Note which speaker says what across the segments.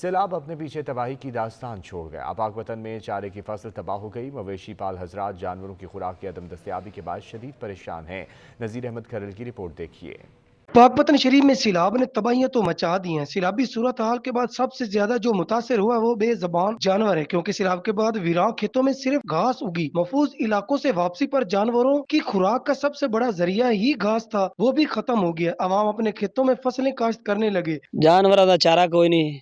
Speaker 1: سیلاب اپنے پیچھے تباہی کی داستان چھوڑ گیا۔ پاک وطن میں چارے کی فصل تباہ ہو گئی۔ مویشی پال حضرات جانوروں کی خوراک کی عدم دستیابی کے بعد شدید پریشان ہیں۔ نذیر احمد کھرل کی رپورٹ دیکھیے۔
Speaker 2: پاک وطن شریف میں سیلاب نے تباہیاں تو مچا دی ہیں۔ سیلابی صورتحال کے بعد سب سے زیادہ جو متاثر ہوا وہ بے زبان جانور ہے، کیونکہ سیلاب کے بعد ویران کھیتوں میں صرف گھاس اگی۔ محفوظ علاقوں سے واپسی پر جانوروں کی خوراک کا سب سے بڑا ذریعہ ہی گھاس تھا، وہ بھی ختم ہو گیا۔ عوام اپنے کھیتوں میں فصلیں کاشت کرنے لگے۔
Speaker 3: جانور دا چارہ کوئی نہیں،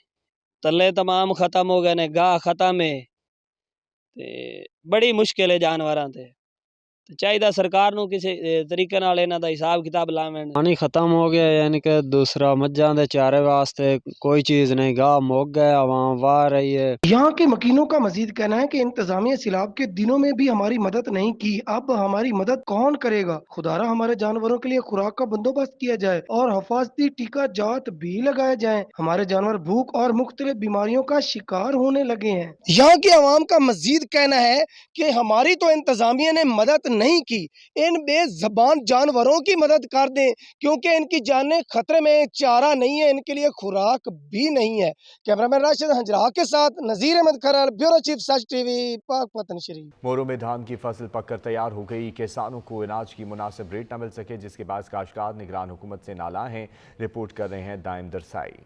Speaker 3: تلے تمام ختم ہو گئے نے، گاہ ختم ہے، بڑی مشکل ہے جانوراں تے۔ چاہیے سرکار نو کسی طریقے نال انہاں دا حساب کتاب لاویں۔
Speaker 4: پانی ختم ہو گیا، یعنی کہ دوسرا مجھاں دے چارے واسطے کوئی چیز نہیں، گاہ مک گیا، عوام واہ رہی ہے۔
Speaker 2: یہاں کے مکینوں کا مزید کہنا ہے کہ انتظامیہ سیلاب کے دنوں میں بھی ہماری مدد نہیں کی، اب ہماری مدد کون کرے گا؟ خدارا ہمارے جانوروں کے لیے خوراک کا بندوبست کیا جائے اور حفاظتی ٹیکہ جات بھی لگائے جائیں۔ ہمارے جانور بھوک اور مختلف بیماریوں کا شکار ہونے لگے ہیں۔ یہاں کے عوام کا مزید کہنا ہے کہ ہماری تو انتظامیہ نے مدد نہیں کی، ان بے زبان جانوروں کی مدد کر دیں، کیونکہ ان کی جانیں خطرے میں، چارہ نہیں ہے، ان کے لیے خوراک بھی نہیں ہے۔ کیمرہ مین راشد ہنجرا کے ساتھ نذیر احمد کھرل، بیورو چیف سچ ٹی وی، پاک وطن شریف۔
Speaker 1: مورو میں دھان کی فصل پک کر تیار ہو گئی۔ کسانوں کو اناج کی مناسب ریٹ نہ مل سکے، جس کے باعث کاشتکار نگران حکومت سے نالاں ہیں۔ رپورٹ کر رہے ہیں دائم درسائی۔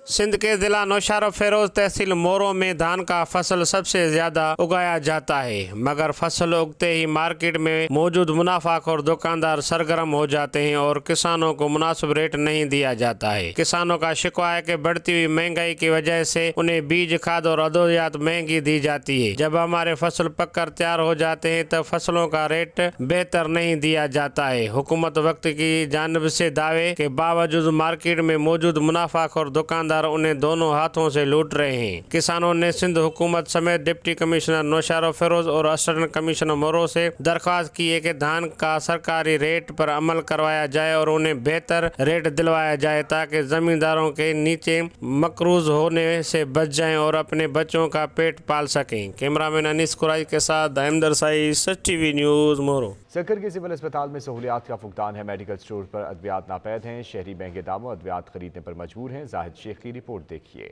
Speaker 5: سندھ کے ضلع نوشہر و فیروز تحصیل مورو میں دھان کا فصل سب سے زیادہ اگایا جاتا ہے، مگر فصل اگتے ہی مارکیٹ میں موجود منافع خور دکاندار سرگرم ہو جاتے ہیں اور کسانوں کو مناسب ریٹ نہیں دیا جاتا ہے۔ کسانوں کا شکوہ ہے کہ بڑھتی ہوئی مہنگائی کی وجہ سے انہیں بیج، کھاد اور ادویات مہنگی دی جاتی ہے۔ جب ہمارے فصل پک کر تیار ہو جاتے ہیں تو فصلوں کا ریٹ بہتر نہیں دیا جاتا ہے۔ حکومت وقت کی جانب سے دعوے کے باوجود مارکیٹ میں موجود منافع خور دکاندار انہیں دونوں ہاتھوں سے لوٹ رہے ہیں۔ کسانوں نے سندھ حکومت سمیت ڈپٹی کمشنر نوشہر و فیروز اور اسسٹنٹ کمشنر مورو سے درخواست کی ہے کہ دھان کا سرکاری ریٹ پر عمل کروایا جائے اور انہیں بہتر ریٹ دلوایا جائے تاکہ زمینداروں کے نیچے مقروض ہونے سے بچ جائیں اور اپنے بچوں کا پیٹ پال سکیں۔ کیمرہ مین انیس قرائی کے ساتھ دائم درسائی، سچ ٹی وی نیوز، مورو۔
Speaker 1: سکر کے سول اسپتال میں سہولیات کا فقدان ہے۔ میڈیکل سٹور پر ادویات ناپید ہیں۔ شہری مہنگے داموں ادویات خریدنے پر مجبور ہیں۔ زاہد شیخ کی رپورٹ دیکھیے۔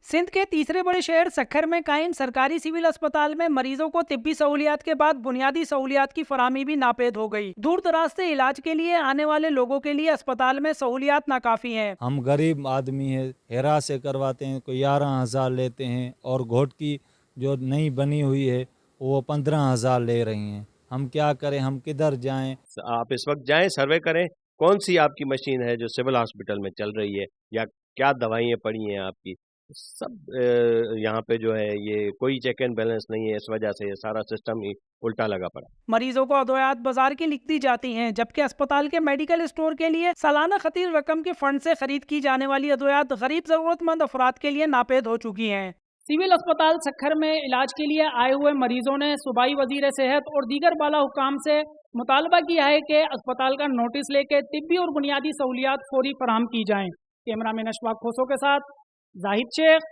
Speaker 6: سندھ کے تیسرے بڑے شہر سکھر میں قائم سرکاری سول اسپتال میں مریضوں کو طبی سہولیات کے بعد بنیادی سہولیات کی فراہمی بھی ناپید ہو گئی۔ دور دراز سے علاج کے لیے آنے والے لوگوں کے لیے اسپتال میں سہولیات ناکافی ہیں۔
Speaker 7: ہم غریب آدمی ہیں، ہیرا سے کرواتے ہیں، کوئی 11,000 لیتے ہیں اور گھوٹ کی جو نئی بنی ہوئی ہے وہ 15,000 لے رہی ہیں۔ ہم کیا کریں، ہم کدھر جائیں؟
Speaker 8: آپ اس وقت جائیں، سروے کریں، کون سی آپ کی مشین ہے جو سول ہاسپٹل میں چل رہی ہے یا کیا دوائیں پڑی ہیں آپ کی، سب یہاں پہ جو ہے یہ کوئی چیک اینڈ بیلنس نہیں ہے۔ اس وجہ سے یہ سارا سسٹم ہی الٹا لگا پڑا۔
Speaker 6: مریضوں کو ادویات بازار کی لکھ دی جاتی ہیں، جبکہ اسپتال کے میڈیکل اسٹور کے لیے سالانہ خطیر رقم کے فنڈ سے خرید کی جانے والی ادویات غریب ضرورت مند افراد کے لیے ناپید ہو چکی ہیں۔ سول اسپتال سکھر میں علاج کے لیے آئے ہوئے مریضوں نے صوبائی وزیر صحت اور دیگر بالا حکام سے مطالبہ کیا ہے کہ اسپتال کا نوٹس لے کے طبی اور بنیادی سہولیات فوری فراہم کی جائیں۔ کیمرہ مین اشفاق کھوسو کے ساتھ زاہد شیخ،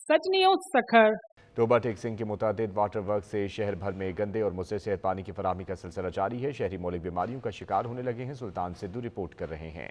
Speaker 6: سچ نیوز، سکھر۔
Speaker 1: توبہ ٹیکسنگ کے متعدد واٹر ورک سے شہر بھر میں گندے اور مضر صحت پانی کی فراہمی کا سلسلہ جاری ہے۔ شہری مولک بیماریوں کا شکار ہونے لگے ہیں۔ سلطان سدھو رپورٹ کر رہے ہیں۔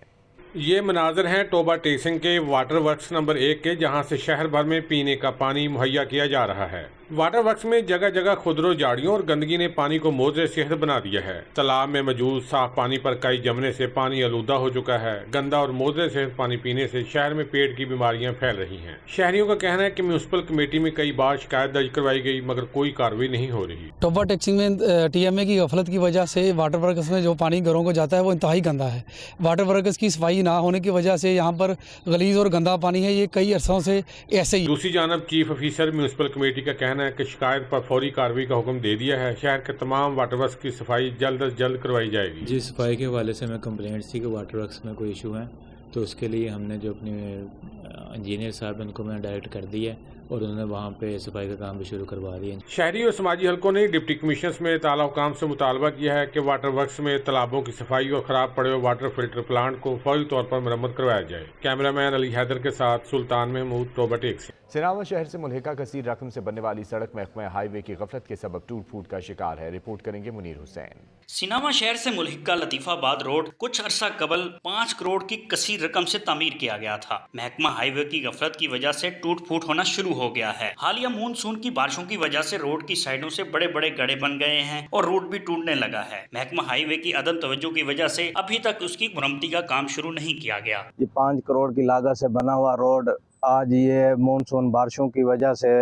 Speaker 9: یہ مناظر ہیں توبہ ٹیکسنگ کے واٹر ورکس نمبر 1 کے، جہاں سے شہر بھر میں پینے کا پانی مہیا کیا جا رہا ہے۔ واٹر ورکس میں جگہ جگہ خودرو جاڑیوں اور گندگی نے پانی کو موضع صحت بنا دیا ہے۔ تالاب میں موجود صاف پانی پر کئی جمنے سے پانی آلودہ ہو چکا ہے۔ گندا اور موضع صحت پانی پینے سے شہر میں پیٹ کی بیماریاں پھیل رہی ہیں۔ شہریوں کا کہنا ہے کہ میونسپل کمیٹی میں کئی بار شکایت درج کروائی گئی مگر کوئی کارروائی نہیں ہو رہی۔
Speaker 10: توبہ ٹیکسنگ میں ٹی ایم اے کی غفلت کی وجہ سے واٹر ورکس میں جو پانی گھروں کو جاتا ہے وہ انتہائی گندا ہے۔ واٹر ورکس کی صفائی نہ ہونے کی وجہ سے یہاں پر غلیظ اور گندا پانی ہے، یہ کئی عرصوں سے ایسے ہی۔
Speaker 9: دوسری جانب چیف آفیسر میونسپل کمیٹی کا کہنا ہے کہ شکایت پر فوری کارروائی کا حکم دے دیا ہے۔ شہر کے تمام واٹر ورکس کی صفائی جلد از جلد کروائی جائے گی۔
Speaker 7: جی، صفائی کے حوالے سے میں کمپلینٹس تھی کہ واٹر ورکس میں کوئی ایشو ہے، تو اس کے لیے ہم نے جو اپنے انجینئر صاحب ان کو میں ڈائریکٹ کر دی ہے اور انہوں نے وہاں پہ صفائی کا کام بھی شروع کروا دیا۔
Speaker 9: شہری اور سماجی حلقوں نے ڈپٹی کمشنرز میں اعلیٰ حکام سے مطالبہ کیا ہے کہ واٹر ورکس میں تالابوں کی صفائی اور خراب پڑے ہوئے واٹر فلٹر پلانٹ کو فوری طور پر مرمت کروایا جائے۔ کیمرہ مین علی حیدر کے ساتھ سلطان محمود، توبہ ٹیکسنگ۔
Speaker 1: سناوا شہر سے ملحقہ کثیر رقم سے بننے والی سڑک محکمہ ہائی وے کی غفلت کے سبب ٹوٹ پھوٹ کا شکار ہے۔ رپورٹ کریں گے منیر حسین۔
Speaker 11: سناوا شہر سے ملحقہ لطیف آباد روڈ کچھ عرصہ قبل 5 کروڑ کی کثیر رقم سے تعمیر کیا گیا تھا۔ محکمہ ہائی وے हाईवे की गफलत की वजह से टूट फूट होना शुरू हो गया है। हालिया मानसून की बारिशों की वजह से रोड की साइडों से बड़े बड़े गड्ढे बन गए हैं और रोड भी टूटने लगा है। महकमा हाईवे की अदम तवज्जो की वजह से अभी तक उसकी मुरम्मती का काम शुरू नहीं किया गया।
Speaker 12: ये 5 करोड़ की लागत से बना हुआ रोड आज ये मानसून बारिशों की वजह से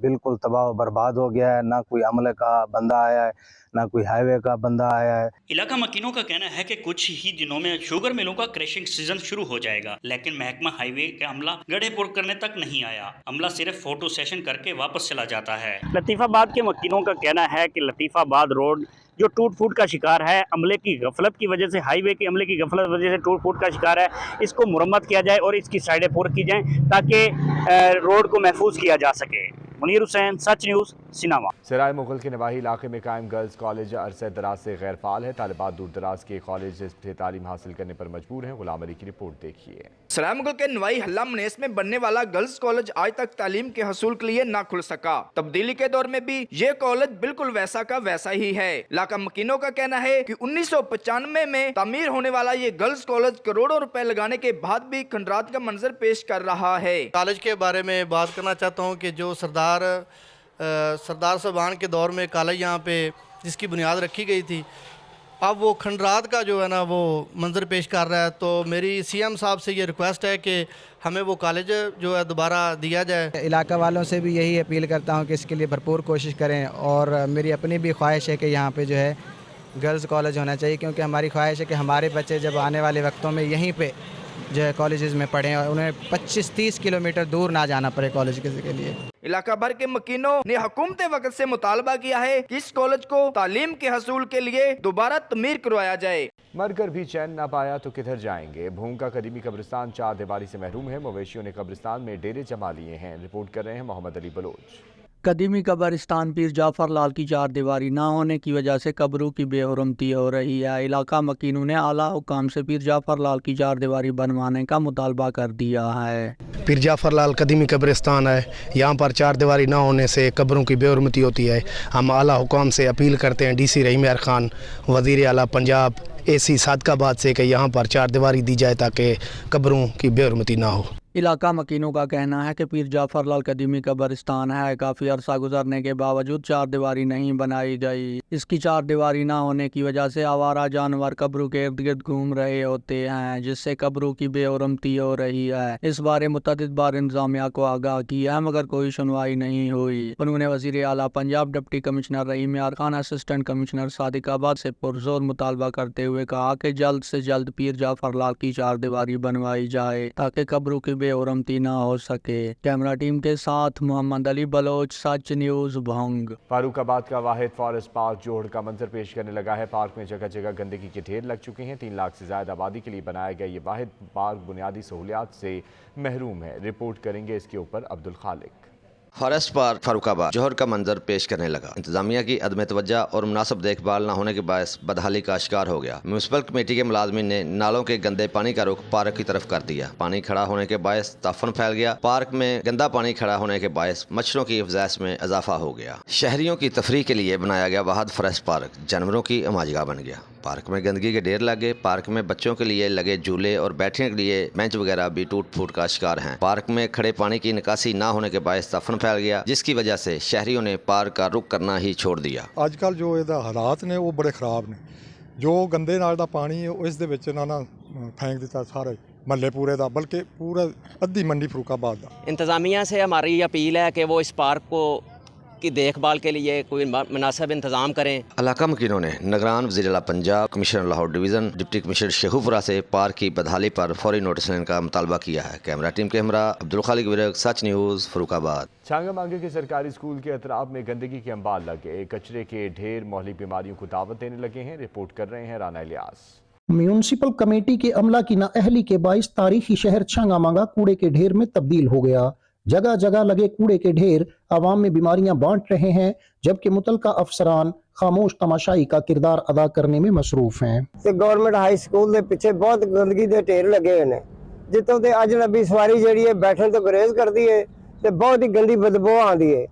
Speaker 12: बिल्कुल तबाह बर्बाद हो गया है। ना कोई अमले का बंदा आया है, ना कोई हाईवे का बंदा आया है।
Speaker 11: इलाका मकीनों का कहना है कि कुछ ही दिनों में शुगर मिलों का क्रैशिंग सीजन शुरू हो जाएगा, लेकिन महकमा हाईवे का अमला गड्ढे पुर करने तक नहीं आया। अमला सिर्फ फोटो सेशन करके वापस चला जाता है। लतीफाबाद के मकीनों का कहना है कि लतीफाबाद रोड जो टूट फूट का शिकार है, अमले की गफलत की वजह से, हाईवे के अमले की गफलत की वजह से टूट फूट का शिकार है, इसको मुरम्मत किया जाए और इसकी साइडें पुर की जाएं ताकि रोड को महफूज किया जा सके। मुनीर हुसैन, सच न्यूज़, सिनामा।
Speaker 1: सराय मुगल के नवाही इलाके में कायम गर्ल्स कॉलेज अरसे दराज से गैर फाल है। तालिबात दूर दराज के कॉलेज से तालीम हासिल करने पर मजबूर हैं। गुलाम अली की रिपोर्ट देखिए।
Speaker 13: सराय मुगल के नवाही हल्ला मनेस में बनने वाला गर्ल्स कॉलेज आज तक तालीम के हसूल के लिए ना खुल सका। तब्दीली के दौर में भी ये कॉलेज बिल्कुल वैसा का वैसा ही है। इलाका मकीनों का कहना है कि 1995 में तामीर होने वाला ये गर्ल्स कॉलेज करोड़ों रुपए लगाने के बाद भी खंडरात का मंजर पेश कर रहा है।
Speaker 14: कॉलेज के बारे में बात करना चाहता हूँ कि जो सरदार साहबान के दौर में कॉलेज यहाँ पे जिसकी बुनियाद रखी गई थी, अब वो खंडरात का जो है ना वो मंजर पेश कर रहा है। तो मेरी सीएम साहब से ये रिक्वेस्ट है कि हमें वो कॉलेज जो है दोबारा दिया जाए।
Speaker 15: इलाका वालों से भी यही अपील करता हूँ कि इसके लिए भरपूर कोशिश करें और मेरी अपनी भी ख्वाहिश है कि यहाँ पे जो है गर्ल्स कॉलेज होना चाहिए, क्योंकि हमारी ख्वाहिश है कि हमारे बच्चे जब आने वाले वक्तों में यहीं पे जो है कॉलेजेस में पढ़ें और उन्हें 25-30 किलोमीटर दूर ना जाना पड़े कॉलेज के लिए।
Speaker 13: इलाका भर के मकीनों ने हुकूमत वक्त से मुतालबा किया है कि इस कॉलेज को तालीम के हसूल के लिए दोबारा तमीर करवाया जाए।
Speaker 1: मरकर भी चैन ना पाया तो किधर जाएंगे। भूंग का कदीमी कब्रिस्तान 4 दीवारी से महरूम है। मवेशियों ने कब्रिस्तान में डेरे जमा लिए हैं। रिपोर्ट कर रहे हैं मोहम्मद अली बलोच।
Speaker 16: कदीमी कब्रिस्तान पीर जाफर लाल की 4 दीवारी ना होने की वजह से कब्रों की बेहरमती हो रही है। इलाका मकीनों ने आला हुकाम से पीर जाफर लाल की 4 दीवारी बनवाने का मुतालबा कर दिया है।
Speaker 17: पीर जाफर लाल कदीमी कब्रिस्तान है, यहाँ पर 4 दीवारी ना होने से कब्रों की बेहरमती होती है। हम आला हुकाम से अपील करते हैं DC रहीम यार खान, वज़ीर आला पंजाब, AC सादकाबाद से कि यहाँ पर 4 दीवारी दी जाए ताकि कब्रों की बेहरमती ना हो।
Speaker 16: इलाका मकीनों का कहना है कि पीर जाफर लाल कदीमी कब्रिस्तान है, काफ़ी अरसा गुजरने के बावजूद 4 दीवारी नहीं बनाई गई। इसकी 4 दीवारी ना होने की वजह से आवारा जानवर कब्रों के इर्द गिर्द घूम रहे होते हैं, जिससे कब्रों की बेहरमती हो रही है। इस बारे मुतअद्दिद बार इंतजामिया को आगाह किया मगर कोई सुनवाई नहीं हुई। उन्होंने वज़ीर आला पंजाब डिप्टी कमिश्नर रहीम यार खान, असिस्टेंट कमिश्नर सादिकाबाद से पुरजोर मुतालबा करते हुए कहा कि जल्द से जल्द पीर जाफर लाल की 4 दीवारी बनवाई जाए ताकि कब्रों की बेहरमती ना हो सके। कैमरा टीम के साथ मोहम्मद अली बलोच, सच न्यूज़, भंग।
Speaker 1: फारूकाबाद का वाहिद फॉरेस्ट पार्क जोड़ का मंजर पेश करने लगा है। पार्क में जगह जगह गंदगी के ढेर लग चुके हैं। 3 लाख से ज्यादा आबादी के लिए बनाया गया ये वाहिद पार्क बुनियादी सहूलियात से महरूम है। रिपोर्ट करेंगे इसके ऊपर अब्दुल खालिक।
Speaker 18: फॉरेस्ट पार्क फारूकाबाद जोहर का मंजर पेश करने लगा। इंतजामिया की अदम तवज्जो और मुनासिब देखभाल न होने के बायस बदहाली का शिकार हो गया। म्यूनसिपल कमेटी के मुलाजमीन ने नालों के गंदे पानी का रुख पार्क की तरफ कर दिया। पानी खड़ा होने के बायस ताफन फैल गया। पार्क में गंदा पानी खड़ा होने के बायस मच्छरों की अफजाइश में इजाफा हो गया। शहरियों की तफरीह के लिए बनाया गया वाहिद फॉरेस्ट पार्क जानवरों की अमाजगाह बन गया। पार्क में गंदगी के ढेर लगे। पार्क में बच्चों के लिए लगे झूले और बैठने के लिए बेंच वगैरह भी टूट फूट का शिकार हैं। पार्क में खड़े पानी की निकासी ना होने के बायस ताफन फैल गया, जिसकी वजह से शहरियों ने पार्क का रुख करना ही छोड़ दिया।
Speaker 19: आजकल जो ਇਹਦਾ ਹਾਲਾਤ ਨੇ ਉਹ ਬੜੇ ਖਰਾਬ ਨੇ। ਜੋ ਗੰਦੇ ਨਾਲ ਦਾ ਪਾਣੀ ਹੈ ਉਹ ਇਸ ਦੇ ਵਿੱਚ ਨਾ फेंक देता सारे महल्ले पूरे ਦਾ, बल्कि पूरा अद्धी मंडी फरूकाबाद ਦਾ।
Speaker 20: इंतज़ामिया से हमारी अपील है कि वो इस पार्क को की देखभाल के लिए कोई मुनासिब इंतजाम करें।
Speaker 18: इलाका मकीनों ने निगरान वज़ीर आला Punjab, commissioner Lahore division, deputy commissioner Sheikhupura से पार्क की बदहाली पर फौरी नोटिस लेने का मुतालबा किया है। कैमरा टीम के हमरा अब्दुल खालिक विरक, सच न्यूज़, फरूकाबाद।
Speaker 1: छांगा मांगे के सरकारी स्कूल के अतराफ में गंदगी के अंबार लगे। कचरे के ढेर मोहल्ली बीमारियों को दावत देने लगे हैं। रिपोर्ट कर रहे हैं राना इलियास।
Speaker 21: म्यूनसिपल कमेटी के अमला की नाअहली के बाइस तारीखी शहर छांगा मांगा कूड़े के ढेर में तब्दील हो गया। जगह जगह लगे कूड़े के ढेर आवाम में बीमारियां बांट रहे हैं, जबकि मुतलका अफसरान खामोश तमाशाई का किरदार अदा करने में मसरूफ हैं।
Speaker 22: गवर्नमेंट हाई स्कूल के पीछे बहुत गंदगी के ढेर लगे हुए हैं, जितों ते अजनबी सवारी जी है बैठने तो गुरेज करती है तो बहुत ही गंदी बदबू आती है।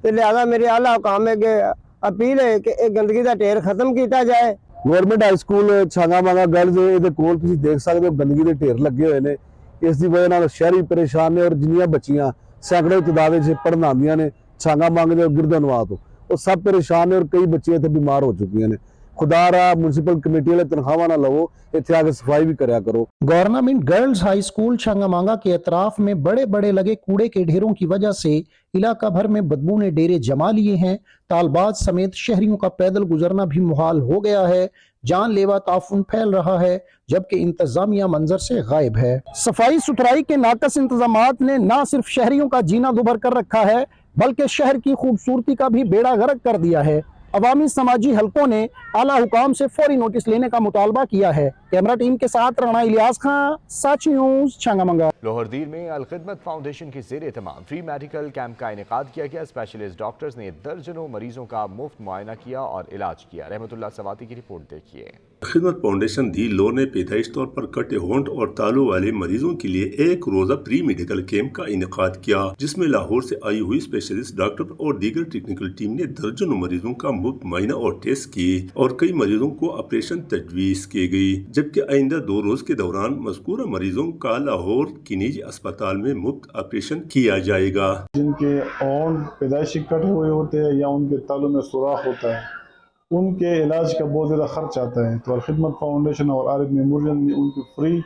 Speaker 22: तो लिहाजा मेरे आला हुकाम अगे अपील है कि यह गंदगी का ढेर खत्म किया जाए।
Speaker 23: गवर्नमेंट हाई स्कूल छांगा मांगा गर्ल्स ये कोल तुसीं देख सकते हो गंदगी के ढेर लगे हुए हैं।
Speaker 3: ਇਸ ਦੀ ਵਜ੍ਹਾ ਨਾਲ ਸ਼ਹਿਰੀ ਪਰੇਸ਼ਾਨ ਨੇ ਔਰ ਜਿੰਨੀਆਂ ਬੱਚੀਆਂ ਸੈਂਕੜੇ ਤਾਦਾਦ ਵਿੱਚ ਪੜ੍ਹਨ ਆਉਂਦੀਆਂ ਨੇ ਛਾਂਗਾ ਮੰਗਦੇ ਔਰ ਗਿਰਦਨਵਾ ਤੋਂ ਉਹ ਸਭ ਪਰੇਸ਼ਾਨ ਨੇ ਔਰ ਕਈ ਬੱਚੇ ਇੱਥੇ ਬਿਮਾਰ ਹੋ ਚੁੱਕੀਆਂ ਨੇ। खुदा रहा म्यूनसिपल कमेटी वाले तनख्वाह ना लवो, इत्थे आके सफाई भी करया करो।
Speaker 21: गवर्नमेंट गर्ल्स हाई स्कूल छंगामांगा के अतराफ में बड़े बड़े लगे कूड़े के ढेरों की वजह से इलाका भर में बदबू ने डेरे जमा लिए हैं। तालबाज समेत शहरियों का पैदल गुजरना भी मुहाल हो गया है। जानलेवा ताफुन फैल रहा है जबकि इंतजामिया मंजर से गायब है। सफाई सुथराई के नाकस इंतजामात ने न सिर्फ शहरियों का जीना दुभर कर रखा है बल्कि शहर की खूबसूरती का भी बेड़ा गर्क कर दिया है। अवामी समाजी हलकों ने आला हुकाम से फौरी नोटिस लेने का मुतालबा किया है। कैमरा टीम के साथ राणा इलियास खान, साची न्यूज, छंगामंगा।
Speaker 1: लोहरदीर में अल खिदमत फाउंडेशन के ज़ेरे तमाम फ्री मेडिकल कैंप का इनेकाद किया गया। स्पेशलिस्ट डॉक्टर्स ने दर्जनों मरीजों का मुफ्त मुआयना किया और इलाज किया। रहमतुल्लाह सवाती की रिपोर्ट देखिए।
Speaker 4: खिदमत फाउंडेशन दी लो ने पैदाइश तौर पर कटे होंठ और तालू वाले मरीजों के लिए एक रोजा प्री मेडिकल कैंप का इनेकाद किया, जिसमें लाहौर से आई हुई स्पेशलिस्ट डॉक्टर और दीगर टेक्निकल टीम ने दर्जनों मरीजों का मुफ्त मुआयना और टेस्ट किए और कई मरीजों को ऑपरेशन तजवीज़ की गई, जबकि आइंदा 2 रोज के दौरान मज़कूरा मरीजों का लाहौर की निजी अस्पताल में मुफ्त ऑपरेशन किया जाएगा।
Speaker 23: जिनके होंठ पैदाइशी कटे हुए होते हैं या उनके तालू में सुराख होता है, उनके इलाज का बहुत ज़्यादा खर्च आता है, तो अल खिदमत फाउंडेशन और आरिफ मेमोरियल ने उनको फ्री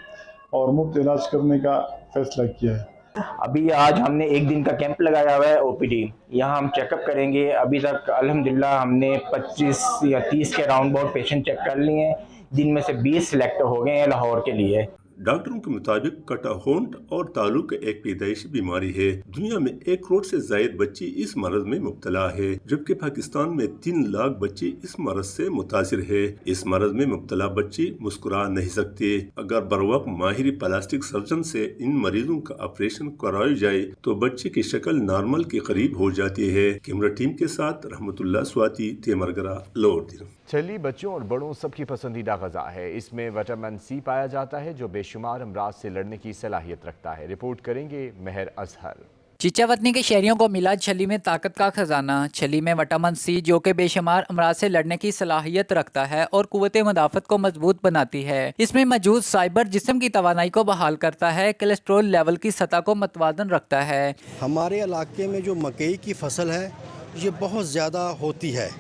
Speaker 23: और मुफ्त इलाज करने का फैसला किया है।
Speaker 24: अभी आज हमने एक दिन का कैंप लगाया हुआ है ओपीडी, यहाँ हम चेकअप करेंगे। अभी तक अल्हम्दुलिल्लाह हमने 25 या 30 के राउंड अबाउट पेशेंट चेक कर लिए हैं, जिनमें से 20 सिलेक्ट हो गए हैं लाहौर के लिए।
Speaker 4: डॉक्टरों के मुताबिक कटा होंठ और तालू का एक पैदाइशी बीमारी है। दुनिया में 1 करोड़ से ज्यादा बच्चे इस मरज में मुब्तला है, जबकि पाकिस्तान में 3 लाख बच्चे इस मरज से मुतासिर है। इस मरज में मुब्तला बच्चे मुस्कुरा नहीं सकते। अगर बरवक्त माहिर प्लास्टिक सर्जन से इन मरीजों का ऑपरेशन कराया जाए तो बच्चे की शक्ल नॉर्मल के करीब हो जाती है। कैमरा टीम के साथ रहमतुल्लाह स्वाति, तेमरगरा, लोहरदीर।
Speaker 1: छली बच्चों और बड़ों सबकी पसंदीदा ग़ज़ा है। इसमें विटामिन सी पाया जाता है जो बेशुमार अमराज से लड़ने की सलाहियत रखता है। रिपोर्ट करेंगे महर अजहर।
Speaker 25: चिचावतनी के शहरियों को मिला छली में ताकत का खजाना। छली में विटामिन सी जो कि बेशुमार अमराज से लड़ने की सलाहियत रखता है और कुव्वत मुदाफ़त को मजबूत बनाती है। इसमें मौजूद फाइबर जिस्म की तवानाई को बहाल करता है, कोलेस्ट्रॉल लेवल की सतह को मतवाजन रखता है।
Speaker 26: हमारे इलाके में जो मकई की फसल है ये बहुत ज़्यादा होती है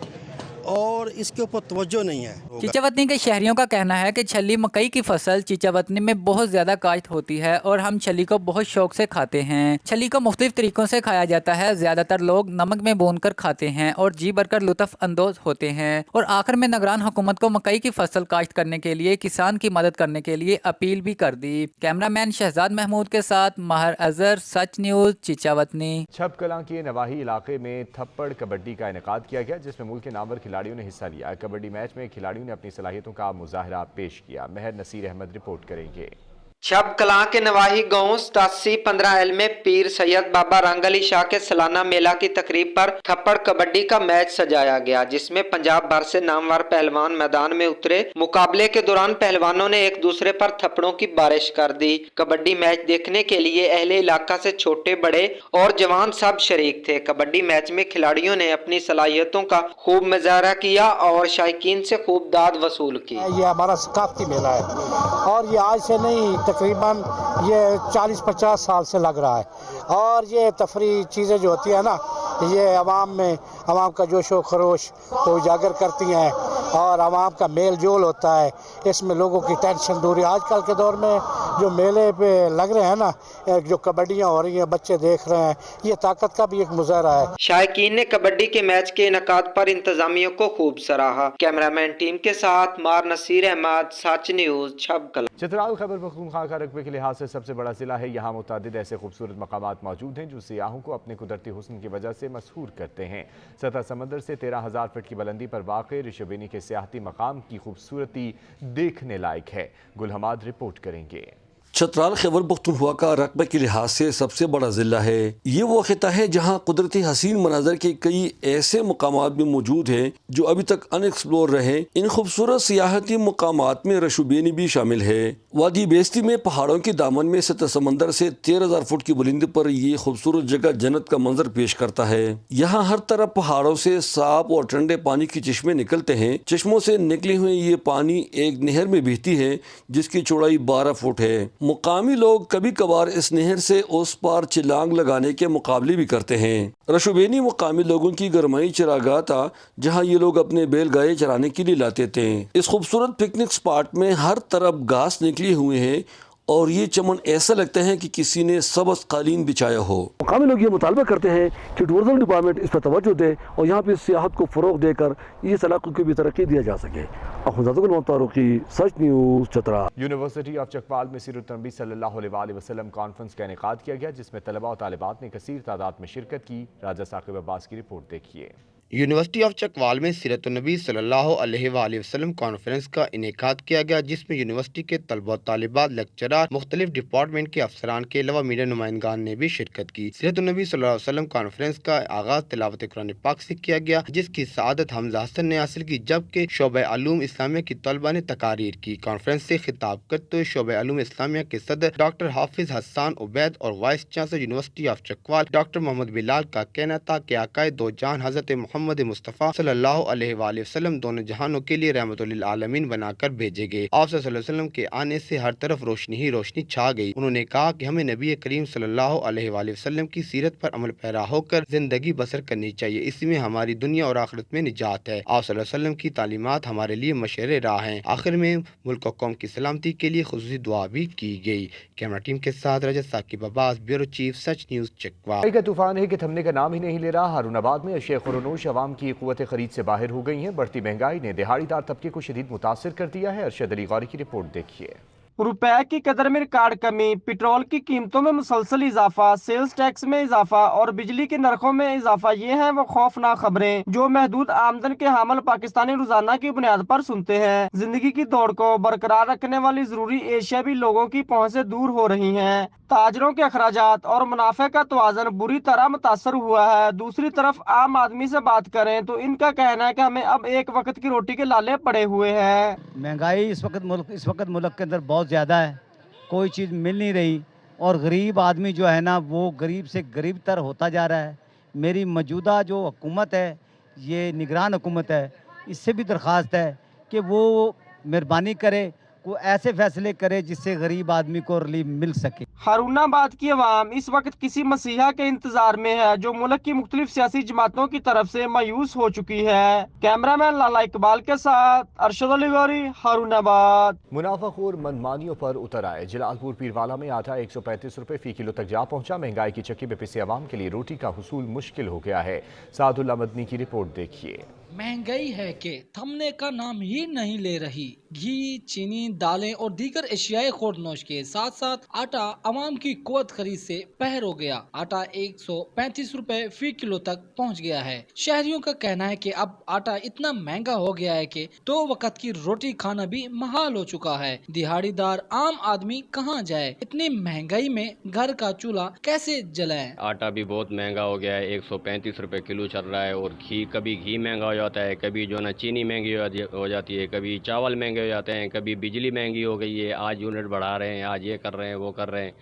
Speaker 26: और इसके ऊपर तवज्जो नहीं है।
Speaker 25: चिचावतनी के शहरियों का कहना है कि छली मकई की फसल चिचावतनी में बहुत ज्यादा काश्त होती है और हम छली को बहुत शौक से खाते हैं। छली को मुख्तलिफ तरीकों से खाया जाता है। ज्यादातर लोग नमक में भूनकर खाते हैं और जी भरकर लुत्फ अंदोज होते हैं। और आखिर में निगरान हुकूमत को मकई की फसल काश्त करने के लिए किसान की मदद करने के लिए अपील भी कर दी। कैमरामैन शहजाद महमूद के साथ महर अजहर, सच न्यूज, चिचावतनी।
Speaker 1: छब कलां के नवाही इलाके में थप्पड़ कबड्डी का इनेकाद किया गया, जिसमें मुल्क के नामवर खिलाड़ियों ने हिस्सा लिया। कबड्डी मैच में खिलाड़ियों ने अपनी सलाहियतों का मुजाहरा पेश किया। महर नसीर अहमद रिपोर्ट करेंगे।
Speaker 27: छब कलां के नवाही गांव 8715L में पीर सैयद बाबा रंग अली शाह के सालाना मेला की तकरीब पर थप्पड़ कबड्डी का मैच सजाया गया, जिसमें पंजाब भर से नामवर पहलवान मैदान में उतरे। मुकाबले के दौरान पहलवानों ने एक दूसरे पर थप्पड़ों की बारिश कर दी। कबड्डी मैच देखने के लिए अहले इलाका से छोटे बड़े और जवान सब शरीक थे। कबड्डी मैच में खिलाड़ियों ने अपनी सलाहियतों का खूब मुजाहरा किया और शायकीन से खूब दाद वसूल की।
Speaker 28: ये हमारा सकाफती मेला है और ये आज से नहीं, तकरीबन ये 40-50 साल से लग रहा है और ये तफरी चीज़ें जो होती है ना, ये अवाम का जोश व खरोश को उजागर करती हैं और अवाम का मेल जोल होता है। इसमें लोगों की टेंशन दूरी, आजकल के दौर में जो मेले पे लग रहे हैं ना, जो कबड्डियाँ हो रही हैं, बच्चे देख रहे हैं, ये ताकत का भी एक मुजाहरा है।
Speaker 27: शायकीन ने कबड्डी के मैच के इनकाद पर इंतजामियों को खूब सराहा। कैमरामैन टीम के साथ मार नसीर अहमद, सच न्यूज, छब कलां।
Speaker 1: चित्राल खैबर पख्तूनख्वा का रकबे के लिहाज से सबसे बड़ा जिला है। यहाँ मुतअद्दिद ऐसे खूबसूरत मकामात मौजूद हैं जो सियाहों को अपने कुदरती हुस्न की वजह से मशहूर करते हैं। सतह समंदर से 13,000 फीट की बुलंदी पर वाक़े ऋषिबेनी के सियाहती मकाम की खूबसूरती देखने लायक है। गुल हमाद रिपोर्ट करेंगे।
Speaker 29: चित्राल खैबर पख्तूनख्वा का रकबे के लिहाज से सबसे बड़ा ज़िला है। ये वो खिता है जहाँ कुदरती हसीन मनाजर के कई ऐसे मकामात भी मौजूद हैं जो अभी तक अनएक्सप्लोर रहे। इन खूबसूरत सियाहती मकामात में रशुबेनी भी शामिल है। वादी बेस्ती में पहाड़ों के दामन में सतह समंदर से 13,000 फुट की बुलंदी पर ये खूबसूरत जगह जन्नत का मंजर पेश करता है। यहाँ हर तरफ पहाड़ों से साफ और ठंडे पानी के चश्मे निकलते हैं। चश्मों से निकले हुए ये पानी एक नहर में बहती है जिसकी चौड़ाई 12 फुट है। مقامی لوگ کبھی کبھار اس نہر سے اس پار چلانگ لگانے کے مقابلے بھی کرتے ہیں۔ رشوبینی مقامی لوگوں کی گرمائی چراگاہ تھا جہاں یہ لوگ اپنے بیل گائے چرانے کے لیے لاتے تھے۔ اس خوبصورت پکنک اسپاٹ میں ہر طرف گھاس نکلی ہوئے ہیں اور یہ چمن ایسا لگتا ہے کہ کسی نے سبز قالین بچھایا ہو۔
Speaker 2: مقامی لوگ یہ مطالبہ کرتے ہیں کہ ٹورزم ڈپارٹمنٹ اس پر توجہ دے اور یہاں پہ سیاحت کو فروغ دے کر اس علاقے کو بھی ترقی دیا جا سکے۔ سچ نیوز چترا۔
Speaker 1: یونیورسٹی آف چکوال میں سیرت النبی صلی اللہ علیہ وسلم کانفرنس کا انعقاد کیا گیا جس میں طلباء و طالبات نے کثیر تعداد میں شرکت کی۔ راجہ ثاقب عباس کی رپورٹ دیکھیے۔
Speaker 5: یونیورسٹی آف چکوال میں سیرت النبی صلی اللہ علیہ وآلہ وسلم کانفرنس کا انعقاد کیا گیا جس میں یونیورسٹی کے طلباء طالبات لیکچرار مختلف ڈپارٹمنٹ کے افسران کے علاوہ میڈیا نمائندگان نے بھی شرکت کی۔ سیرت النبی صلی اللہ علیہ وسلم کانفرنس کا آغاز تلاوت قرآن پاک سے کیا گیا جس کی سعادت حمزہ حسن نے حاصل کی جبکہ شعبہ علوم اسلامیہ کی طلباء نے تقاریر کی۔ کانفرنس سے خطاب کرتے ہوئے شعبہ علوم اسلامیہ کے صدر ڈاکٹر حافظ حسان عبید اور vice chancellor university of Chakwal doctor Muhammad Bilal کا کہنا تھا کہ آقائے دو جہان حضرت محمد مصطفیٰ صلی اللہ علیہ وآلہ وسلم دونوں جہانوں کے لیے رحمت للعالمین بنا کر بھیجے گئے۔ آپ صلی اللہ علیہ وسلم کے آنے سے ہر طرف روشنی ہی روشنی چھا گئی۔ انہوں نے کہا کہ ہمیں نبی کریم صلی اللہ علیہ وآلہ وسلم کی سیرت پر عمل پیرا ہو کر زندگی بسر کرنی چاہیے، اس میں ہماری دنیا اور آخرت میں نجات ہے۔ آپ صلی اللہ علیہ وسلم کی تعلیمات ہمارے لیے مشعر راہ ہیں۔ آخر میں ملک و قوم کی سلامتی کے لیے خصوصی دعا بھی کی گئی۔ کیمرہ ٹیم کے ساتھ رجت ثاقب عباس، بیورو چیف، سچ نیوز چکوال۔
Speaker 1: کا طوفان ہے کہ تھمنے کا نام ہی نہیں لے رہا۔ ہارون آباد میں اشیاء خورنوش عوام کی قوت خرید سے باہر ہو گئی ہیں۔ بڑھتی مہنگائی نے دہاڑی دار طبقے کو شدید متاثر کر دیا ہے۔ ارشد علی غوری کی رپورٹ دیکھیے۔
Speaker 6: روپے کی قدر میں ریکارڈ کمی، پیٹرول کی قیمتوں میں مسلسل اضافہ، سیلز ٹیکس میں اضافہ اور بجلی کے نرخوں میں اضافہ، یہ ہیں وہ خوفناک خبریں جو محدود آمدن کے حامل پاکستانی روزانہ کی بنیاد پر سنتے ہیں۔ زندگی کی دوڑ کو برقرار رکھنے والی ضروری اشیاء بھی لوگوں کی پہنچ سے دور ہو رہی ہیں۔ تاجروں کے اخراجات اور منافع کا توازن بری طرح متاثر ہوا ہے۔ دوسری طرف عام آدمی سے بات کریں تو ان کا کہنا ہے کہ ہمیں اب ایک وقت کی روٹی کے لالے پڑے ہوئے ہیں۔
Speaker 7: مہنگائی اس وقت ملک کے اندر بہت زیادہ ہے، کوئی چیز مل نہیں رہی اور غریب آدمی جو ہے نا وہ غریب سے غریب تر ہوتا جا رہا ہے۔ میری موجودہ جو حکومت ہے، یہ نگران حکومت ہے، اس سے بھی درخواست ہے کہ وہ مہربانی کرے، وہ ایسے فیصلے کرے جس سے غریب آدمی کو ریلیف مل سکے۔
Speaker 6: ہارون آباد کی عوام اس وقت کسی مسیحا کے انتظار میں ہے جو ملک کی مختلف سیاسی جماعتوں کی طرف سے مایوس ہو چکی ہے۔ کیمرہ مین لالا اقبال کے ساتھ ارشد علی غوری، ہارون آباد۔
Speaker 1: منافع خور منمانیوں پر اتر آئے۔ جلال پور پیروالا میں آٹا 135 روپے فی کلو تک جا پہنچا۔ مہنگائی کی چکی میں پسے عوام کے لیے روٹی کا حصول مشکل ہو گیا ہے۔ سعد اللہ مدنی کی رپورٹ دیکھیے۔
Speaker 8: مہنگائی ہے کہ تھمنے کا نام ہی نہیں لے رہی۔ گھی، چینی، دالیں اور دیگر اشیاء خوردنوش کے ساتھ ساتھ آٹا عوام کی قوت خرید سے باہر ہو گیا۔ آٹا 135 روپے فی کلو تک پہنچ گیا ہے۔ شہریوں کا کہنا ہے کہ اب آٹا اتنا مہنگا ہو گیا ہے کہ 2 وقت کی روٹی کھانا بھی محال ہو چکا ہے۔ دہاڑی دار عام آدمی کہاں جائے؟ اتنی مہنگائی میں گھر کا چولہا کیسے جلائیں؟
Speaker 9: آٹا بھی بہت مہنگا ہو گیا ہے، 135 روپے کلو چل رہا ہے، اور کبھی گھی مہنگا ہو جاتا ہے، کبھی جو نا چینی مہنگی ہو جاتی ہے، کبھی چاول مہنگے ہو جاتے ہیں، کبھی بجلی مہنگی ہو گئی ہے، آج یونٹ بڑھا رہے ہیں، آج یہ کر رہے ہیں وہ کر رہے ہیں،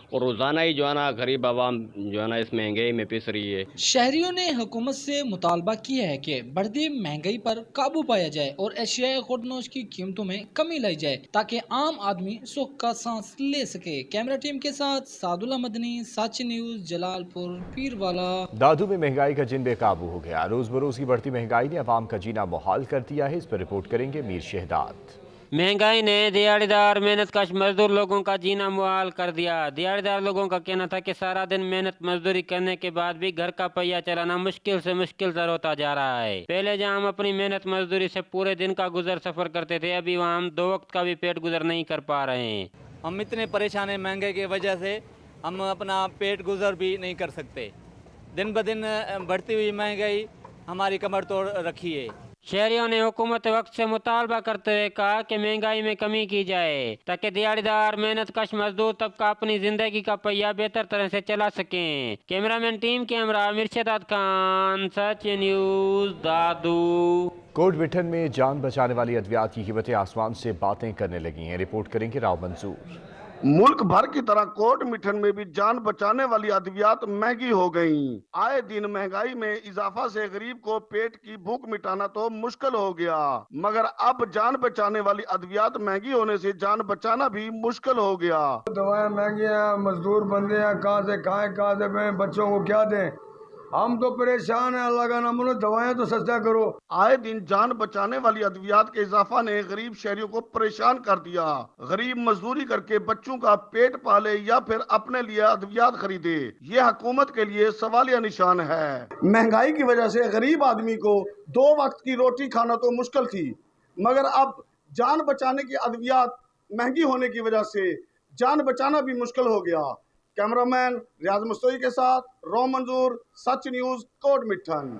Speaker 9: اور روزانہ ہی جو ہے نا غریب عوام جو ہے نا اس مہنگائی میں پس رہی ہے۔
Speaker 8: شہریوں نے حکومت سے مطالبہ کیا ہے کہ بڑھتی مہنگائی پر قابو پایا جائے اور اشیاء خوردنوش کی قیمتوں میں کمی لائی جائے تاکہ عام آدمی سکھ کا سانس لے سکے۔ کیمرہ ٹیم کے ساتھ سعد اللہ مدنی، سچ نیوز، جلال پور پیروالا۔
Speaker 1: دادو میں مہنگائی کا جن بے قابو ہو گیا۔ روز بروز کی بڑھتی مہنگائی نے عوام کا جینا محال کر دیا ہے۔ اس پر رپورٹ کریں گے میر شہداد۔
Speaker 10: مہنگائی نے دیہڑی دار محنت کش مزدور لوگوں کا جینا محال کر دیا۔ دیہڑی دار لوگوں کا کہنا تھا کہ سارا دن محنت مزدوری کرنے کے بعد بھی گھر کا پہیہ چلانا مشکل سے مشکل تر ہوتا جا رہا ہے۔ پہلے جہاں ہم اپنی محنت مزدوری سے پورے دن کا گزر سفر کرتے تھے، ابھی وہاں ہم 2 وقت کا بھی پیٹ گزر نہیں کر پا رہے ہیں۔
Speaker 11: ہم اتنے پریشان ہیں مہنگائی کی وجہ سے، ہم اپنا پیٹ گزر بھی نہیں کر سکتے۔ دن بدن بڑھتی ہوئی مہنگائی ہماری کمر توڑ رکھی ہے۔
Speaker 10: شہریوں نے حکومت وقت سے مطالبہ کرتے ہوئے کہا کہ مہنگائی میں کمی کی جائے تاکہ دیہڑی دار محنت کش مزدور طبقہ اپنی زندگی کا پہیہ بہتر طرح سے چلا سکیں۔ کیمرہ مین ٹیم کے ہمراہ مرشد خان، سچ نیوز، دادو۔
Speaker 1: کوٹ بٹھن میں جان بچانے والی ادویات کی قیمتیں آسمان سے باتیں کرنے لگی ہیں۔ رپورٹ کریں گے راؤ منظور۔
Speaker 12: मुल्क भर की तरह कोट मिठन में भी जान बचाने वाली अद्वियात महंगी हो गईं। आए दिन महंगाई में इजाफा से गरीब को पेट की भूख मिटाना तो मुश्किल हो गया, मगर अब जान बचाने वाली अद्वियात महंगी होने से जान बचाना भी मुश्किल हो गया।
Speaker 13: दवाएं महंगी हैं, मजदूर बंदे हैं, कहाँ से खाएं, कहाँ से बच्चों को क्या दें। हम तो परेशान हैं, अल्लाह का नाम लो, दवाएं तो सस्ता करो।
Speaker 12: आए दिन जान बचाने वाली अद्वियात के इजाफा ने गरीब शहरियों को परेशान कर दिया। गरीब मजदूरी करके बच्चों का पेट पाले या फिर अपने लिए अद्वियात खरीदे, ये हुकूमत के लिए सवालिया निशान है।
Speaker 13: महंगाई की वजह से गरीब आदमी को 2 वक्त की रोटी खाना तो मुश्किल थी, मगर अब जान बचाने की अद्वियात महंगी होने की वजह से जान बचाना भी मुश्किल हो गया। कैमरामैन रियाज मुस्तोई के साथ रोम मंजूर, सच न्यूज़, कोट मिठन।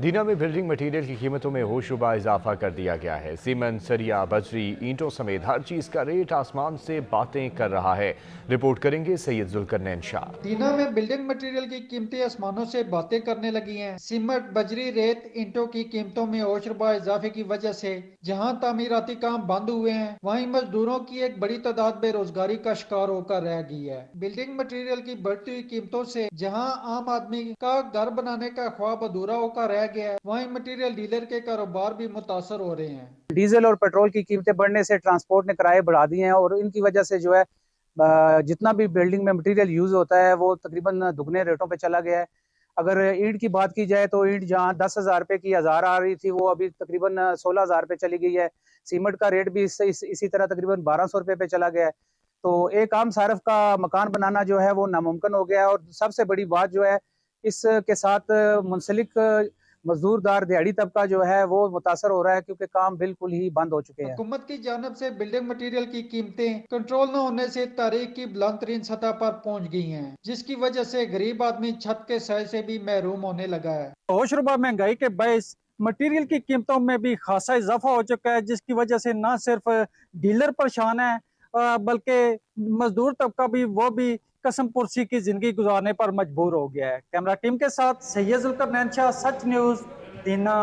Speaker 1: दीना में बिल्डिंग मटीरियल की कीमतों में होशरुबा इजाफा कर दिया गया है। सीमेंट, सरिया, बजरी, ईंटों समेत हर चीज़ का रेट आसमान से बातें कर रहा है। रिपोर्ट करेंगे सैयद जुल्करनैन शाह।
Speaker 14: दीना में बिल्डिंग मटेरियल की कीमतें आसमानों से बातें करने लगी हैं। सीमेंट, बजरी, रेत, ईंटों की कीमतों में होशरुबा इजाफे की वजह से जहां तामीराती काम बंद हुए हैं, वहीं मजदूरों की एक बड़ी तादाद बेरोजगारी का शिकार होकर रह गई है। बिल्डिंग मटेरियल की बढ़ती हुई कीमतों से जहां आम आदमी का घर बनाने का ख्वाब अधूरा होकर रह गया है, वहीं मटेरियल डीलर के कारोबार भी मुतासर हो रहे हैं।
Speaker 15: डीजल और पेट्रोल की कीमतें बढ़ने से ट्रांसपोर्ट ने किराए बढ़ा दिए हैं और इनकी वजह से जो है जितना भी बिल्डिंग में मटेरियल यूज होता है वो तकरीबन दुगने रेटों पे चला गया है। अगर ईंट की बात की जाए तो ईंट जहाँ 10,000 रुपए की 1000 आ रही थी, वो अभी तकरीबन 16,000 रुपए चली गई है। सीमेंट का रेट भी इसी तरह तकरीबन 1200 रुपए पे चला गया है। तो एक आम सारफ का मकान बनाना जो है वो नामुमकिन हो गया है। और सबसे बड़ी बात जो है, इसके साथ मुंसलिक मजदूरदार दिहाड़ी तबका जो है वो मुतासर हो रहा है, क्योंकि काम बिल्कुल ही बंद हो चुके हैं।
Speaker 14: हुकूमत की जानिब से बिल्डिंग मटेरियल की कीमतें कंट्रोल न होने से तारीख की बुलंद तरीन सतह पर पहुंच गई हैं, जिसकी वजह से गरीब आदमी छत के साए से भी महरूम होने लगा है।
Speaker 6: होशरुबा महंगाई के बायस मटेरियल की कीमतों में भी खासा इजाफा हो चुका है, जिसकी वजह से न सिर्फ डीलर परेशान है बल्कि मजदूर तबका भी वो भी कसम पुरसी की जिंदगी गुजारने पर मजबूर हो गया है। कैमरा टीम के साथ सैयद जुल्करनैन शाह, सच न्यूज़, दीना।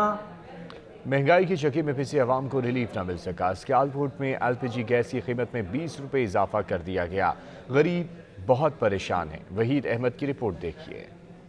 Speaker 1: महंगाई की चक्की में फंसी आवाम को रिलीफ न मिल सका। सियालकोट में LPG गैस की कीमत में 20 रुपये इजाफा कर दिया गया। गरीब बहुत परेशान हैं। वहीद अहमद की रिपोर्ट देखिए।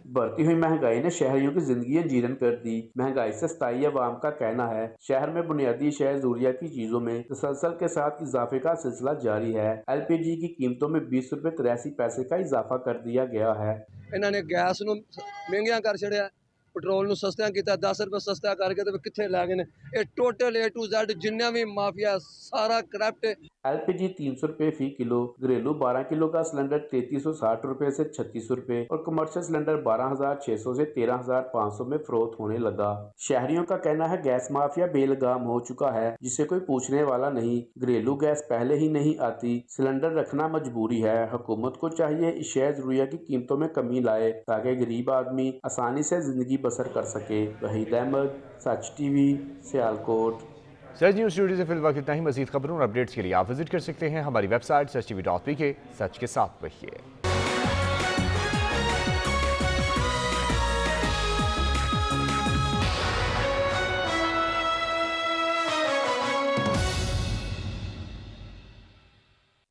Speaker 16: बढ़ती हुई महंगाई ने शहरियों की जिंदगी जीरन कर दी। महंगाई से सताई अवाम का कहना है शहर में बुनियादी शहर जरूरिया की चीजों में तसलसल के साथ इजाफे का सिलसिला जारी है। LPG की कीमतों में 20 रुपये 83 पैसे का इजाफा कर दिया गया है।
Speaker 17: इन्होंने गैस नूं महंगिया कर छड़िया, पेट्रोल नूं सस्ता किया, 10 रुपये सस्ता करके तो कित्थे लै गए ने। ये टोटल A to Z जिन्ना भी माफिया सारा करप्ट।
Speaker 16: LPG 300 रुपये फी किलो, घरेलू 12 किलो का सिलेंडर 3360 रुपये से 3600 रुपये और कमर्शियल सिलेंडर 12,600 से 13,500 में फरोख्त होने लगा। शहरियों का कहना है गैस माफिया बेलगाम हो चुका है, जिसे कोई पूछने वाला नहीं। घरेलू गैस पहले ही नहीं आती, सिलेंडर रखना मजबूरी है। हुकूमत को चाहिए इशिया जरूरिया की कीमतों में कमी लाए ताकि गरीब आदमी आसानी से जिंदगी बसर कर सके। वहीद अहमद, सच TV, सियालकोट।
Speaker 1: सच न्यूज़ स्टूडियो से फिलहाल इतना ही। मज़ीद खबरों और अपडेट्स के लिए आप विजिट कर सकते हैं हमारी वेबसाइट sach tv.pk। सच के साथ रहिए।